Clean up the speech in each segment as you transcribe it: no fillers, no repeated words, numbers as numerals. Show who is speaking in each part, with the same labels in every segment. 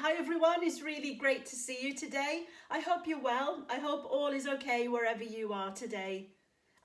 Speaker 1: Hi everyone, it's really great to see you today. I hope you're well. I hope all is okay wherever you are today.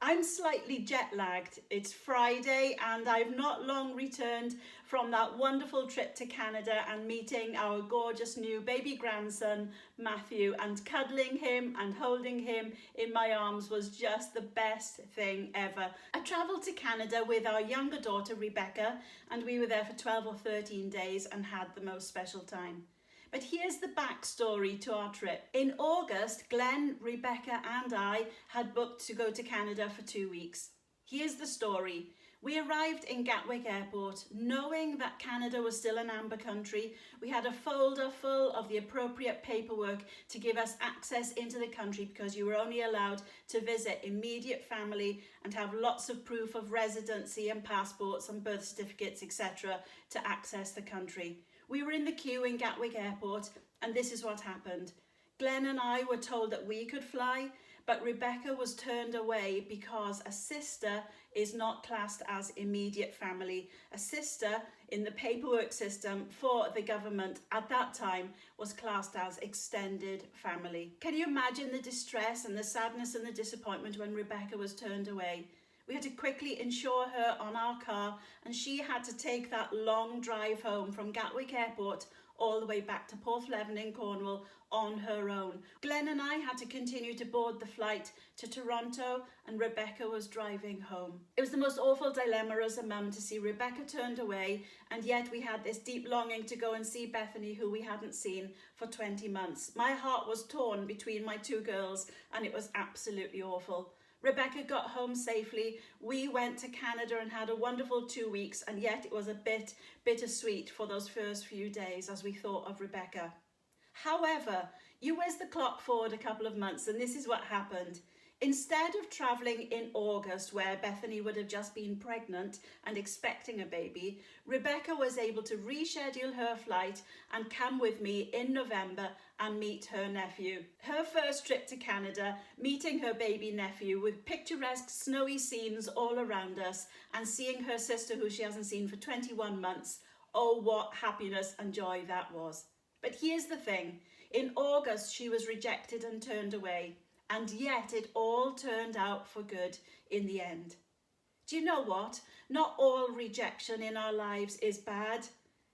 Speaker 1: I'm slightly jet lagged. It's Friday and I've not long returned from that wonderful trip to Canada and meeting our gorgeous new baby grandson, Matthew, and cuddling him and holding him in my arms was just the best thing ever. I travelled to Canada with our younger daughter, Rebecca, and we were there for 12 or 13 days and had the most special time. But here's the backstory to our trip. In August, Glenn, Rebecca and I had booked to go to Canada for 2 weeks. Here's the story. We arrived in Gatwick Airport knowing that Canada was still an amber country. We had a folder full of the appropriate paperwork to give us access into the country because you were only allowed to visit immediate family and have lots of proof of residency and passports and birth certificates, etc. to access the country. We were in the queue in Gatwick Airport and this is what happened. Glenn and I were told that we could fly, but Rebecca was turned away because a sister is not classed as immediate family. A sister in the paperwork system for the government at that time was classed as extended family. Can you imagine the distress and the sadness and the disappointment when Rebecca was turned away? We had to quickly insure her on our car and she had to take that long drive home from Gatwick Airport all the way back to Porthleven in Cornwall on her own. Glenn and I had to continue to board the flight to Toronto and Rebecca was driving home. It was the most awful dilemma as a mum to see Rebecca turned away, and yet we had this deep longing to go and see Bethany, who we hadn't seen for 20 months. My heart was torn between my two girls and it was absolutely awful. Rebecca got home safely. We went to Canada and had a wonderful 2 weeks, and yet it was a bit bittersweet for those first few days as we thought of Rebecca. However, you whiz the clock forward a couple of months and this is what happened. Instead of travelling in August, where Bethany would have just been pregnant and expecting a baby, Rebecca was able to reschedule her flight and come with me in November and meet her nephew. Her first trip to Canada, meeting her baby nephew with picturesque snowy scenes all around us and seeing her sister who she hasn't seen for 21 months. Oh, what happiness and joy that was. But here's the thing, in August she was rejected and turned away. And yet it all turned out for good in the end. Do you know what? Not all rejection in our lives is bad.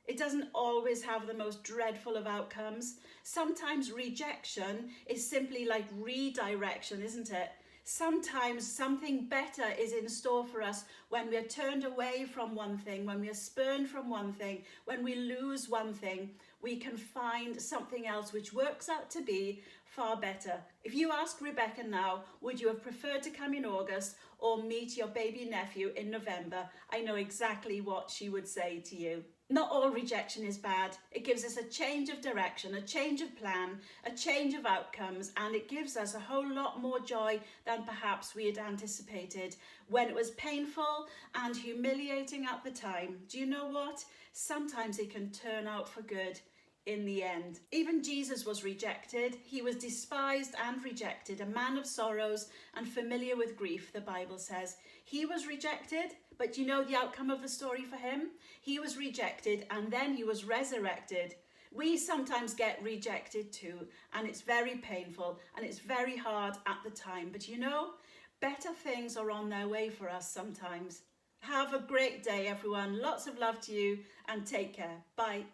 Speaker 1: It doesn't always have the most dreadful of outcomes. Sometimes rejection is simply like redirection, isn't it? Sometimes something better is in store for us when we are turned away from one thing, when we are spurned from one thing, when we lose one thing. We can find something else which works out to be far better. If you asked Rebecca now, would you have preferred to come in August or meet your baby nephew in November? I know exactly what she would say to you. Not all rejection is bad. It gives us a change of direction, a change of plan, a change of outcomes, and it gives us a whole lot more joy than perhaps we had anticipated when it was painful and humiliating at the time. Do you know what? Sometimes it can turn out for good in the end. Even Jesus was rejected. He was despised and rejected, a man of sorrows and familiar with grief, the Bible says. He was rejected, but you know the outcome of the story for him? He was rejected and then he was resurrected. We sometimes get rejected too, and it's very painful and it's very hard at the time. But you know, better things are on their way for us sometimes. Have a great day, everyone. Lots of love to you and take care. Bye.